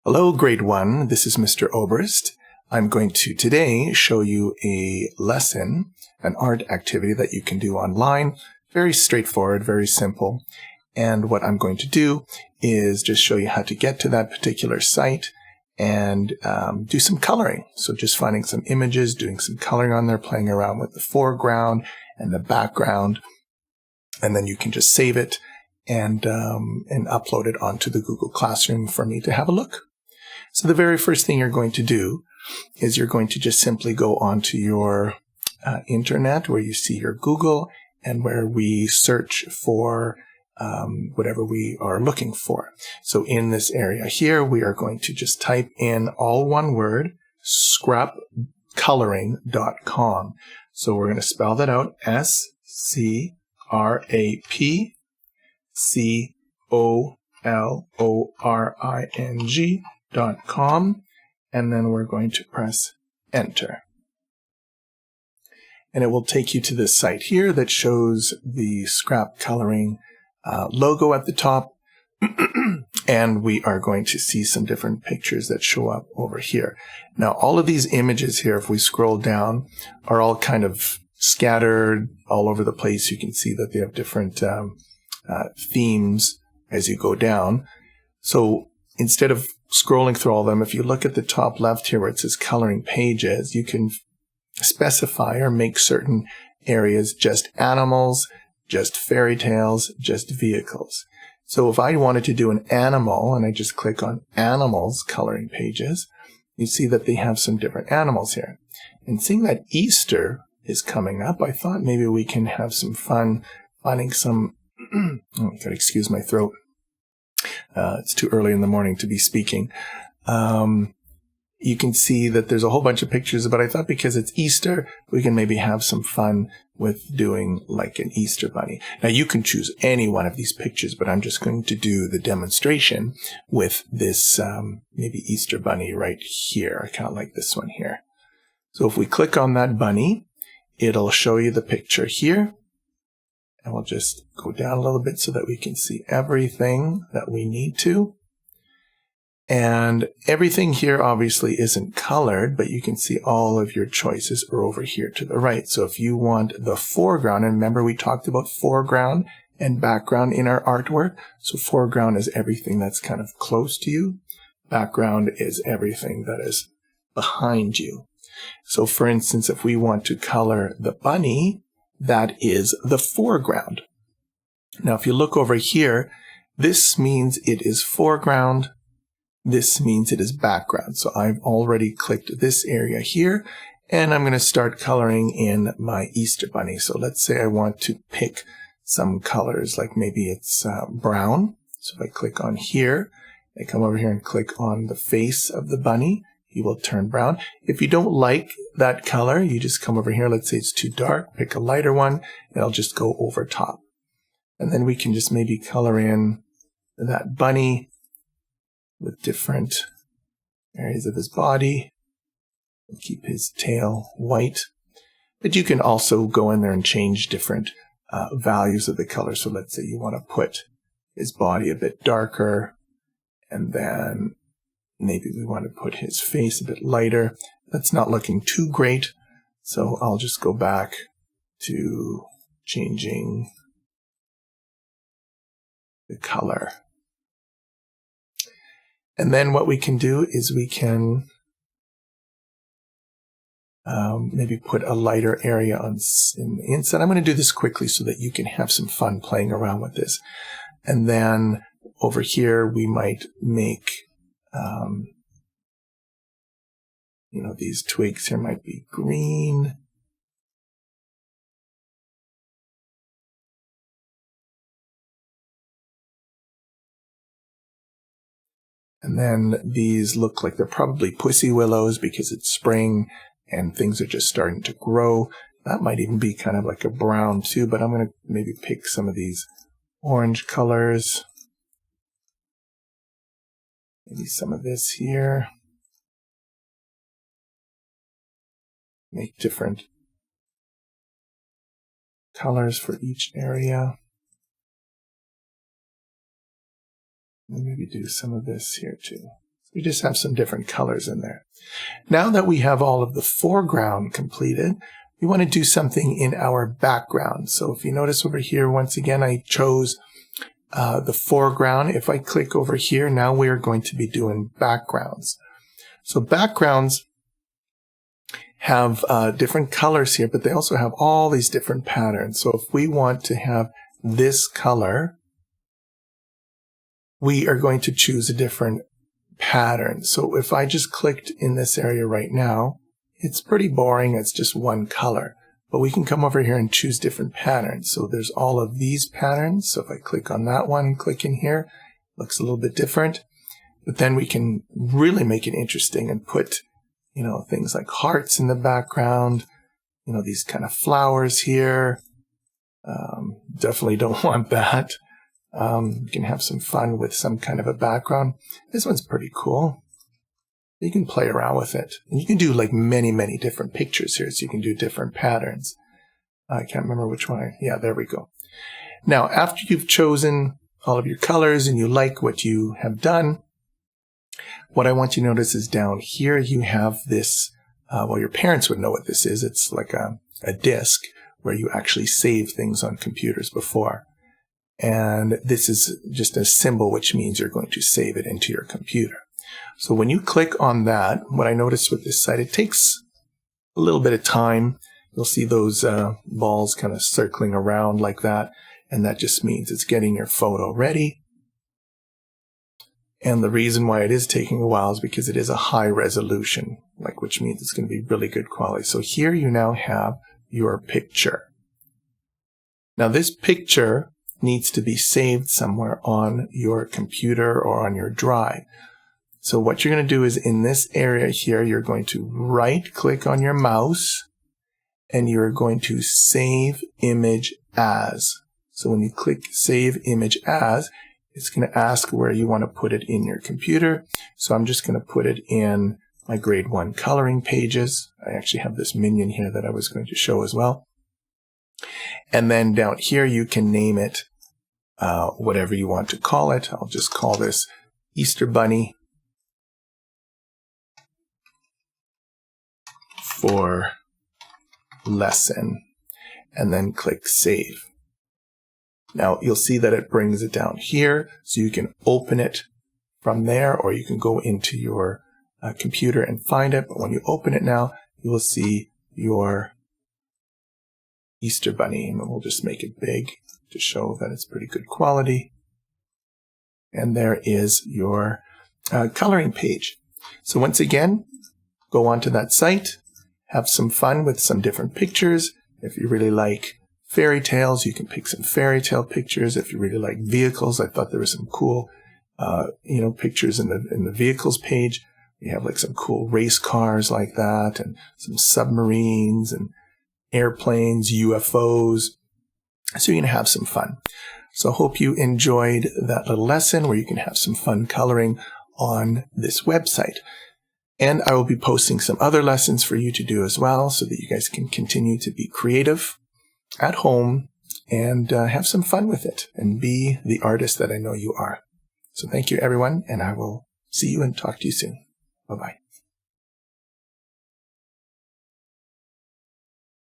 Hello, grade 1. This is Mr. Oberst. I'm going to today show you a lesson, an art activity that you can do online. Very straightforward, very simple. And what I'm going to do is just show you how to get to that particular site and do some coloring. So just finding some images, doing some coloring on there, playing around with the foreground and the background. And then you can just save it and upload it onto the Google Classroom for me to have a look. So the very first thing you're going to do is you're going to just simply go onto your internet where you see your Google and where we search for whatever we are looking for. So in this area here, we are going to just type in all one word, scrapcoloring.com. So we're going to spell that out, scrapcoloring.com, and then we're going to press enter. And it will take you to this site here that shows the scrap coloring logo at the top. And we are going to see some different pictures that show up over here. Now, all of these images here, if we scroll down, are all kind of scattered all over the place. You can see that they have different themes as you go down. So instead of scrolling through all of them, if you look at the top left here where it says coloring pages, you can specify or make certain areas just animals, just fairy tales, just vehicles. So if I wanted to do an animal and I just click on animals coloring pages, you see that they have some different animals here. And seeing that Easter is coming up, I thought maybe we can have some fun finding some, oh, I gotta excuse my throat. It's too early in the morning to be speaking. You can see that there's a whole bunch of pictures, but I thought because it's Easter, we can maybe have some fun with doing like an Easter bunny. Now you can choose any one of these pictures, but I'm just going to do the demonstration with this maybe Easter bunny right here. I kind of like this one here. So if we click on that bunny, it'll show you the picture here. And we'll just go down a little bit so that we can see everything that we need to. And everything here obviously isn't colored, but you can see all of your choices are over here to the right. So if you want the foreground, and remember we talked about foreground and background in our artwork. So foreground is everything that's kind of close to you. Background is everything that is behind you. So for instance, if we want to color the bunny, that is the foreground. Now, if you look over here, this means it is foreground. This means it is background. So I've already clicked this area here, and I'm going to start coloring in my Easter bunny. So let's say I want to pick some colors, like maybe it's brown. So if I click on here, I come over here and click on the face of the bunny, he will turn brown. If you don't like that color, you just come over here. Let's say it's too dark, pick a lighter one, and I'll just go over top. And then we can just maybe color in that bunny with different areas of his body and keep his tail white. But you can also go in there and change different values of the color. So let's say you want to put his body a bit darker, and then maybe we want to put his face a bit lighter. That's not looking too great. So I'll just go back to changing the color. And then what we can do is we can maybe put a lighter area on in the inside. I'm going to do this quickly so that you can have some fun playing around with this. And then over here, we might make, these twigs here might be green. And then these look like they're probably pussy willows because it's spring and things are just starting to grow. That might even be kind of like a brown too, but I'm going to maybe pick some of these orange colors. Maybe some of this here. Make different colors for each area. And maybe do some of this here too. We just have some different colors in there. Now that we have all of the foreground completed, we want to do something in our background. So if you notice over here, once again, I chose the foreground. If I click over here, now we are going to be doing backgrounds. So backgrounds have different colors here, but they also have all these different patterns. So if we want to have this color, we are going to choose a different pattern. So if I just clicked in this area right now, it's pretty boring. It's just one color, but we can come over here and choose different patterns. So there's all of these patterns. So if I click on that one, click in here, looks a little bit different, but then we can really make it interesting and put, things like hearts in the background, these kind of flowers here. Definitely don't want that. You can have some fun with some kind of a background. This one's pretty cool. You can play around with it. And you can do like many, many different pictures here. So you can do different patterns. I can't remember which one. Yeah, there we go. Now, after you've chosen all of your colors and you like what you have done, what I want you to notice is down here you have this, well, your parents would know what this is. It's like a disk where you actually save things on computers before. And this is just a symbol, which means you're going to save it into your computer. So when you click on that, what I noticed with this site, it takes a little bit of time. You'll see those balls kind of circling around like that. And that just means it's getting your photo ready. And the reason why it is taking a while is because it is a high resolution, which means it's going to be really good quality. So here you now have your picture. Now this picture needs to be saved somewhere on your computer or on your drive. So what you're going to do is in this area here, you're going to right click on your mouse and you're going to save image as. So when you click save image as, it's going to ask where you want to put it in your computer. So I'm just going to put it in my grade 1 coloring pages. I actually have this minion here that I was going to show as well. And then down here, you can name it whatever you want to call it. I'll just call this Easter Bunny for lesson, and then click save. Now you'll see that it brings it down here, so you can open it from there, or you can go into your computer and find it. But when you open it now, you will see your Easter Bunny, and we'll just make it big to show that it's pretty good quality. And there is your coloring page. So once again, go onto that site, have some fun with some different pictures. If you really like fairy tales, you can pick some fairy tale pictures. If you really like vehicles, I thought there were some cool, pictures in the vehicles page. You have like some cool race cars like that, and some submarines and airplanes, UFOs. So you can have some fun. So I hope you enjoyed that little lesson where you can have some fun coloring on this website. And I will be posting some other lessons for you to do as well, so that you guys can continue to be creative at home and have some fun with it and be the artist that I know you are. So thank you, everyone, and I will see you and talk to you soon. Bye-bye.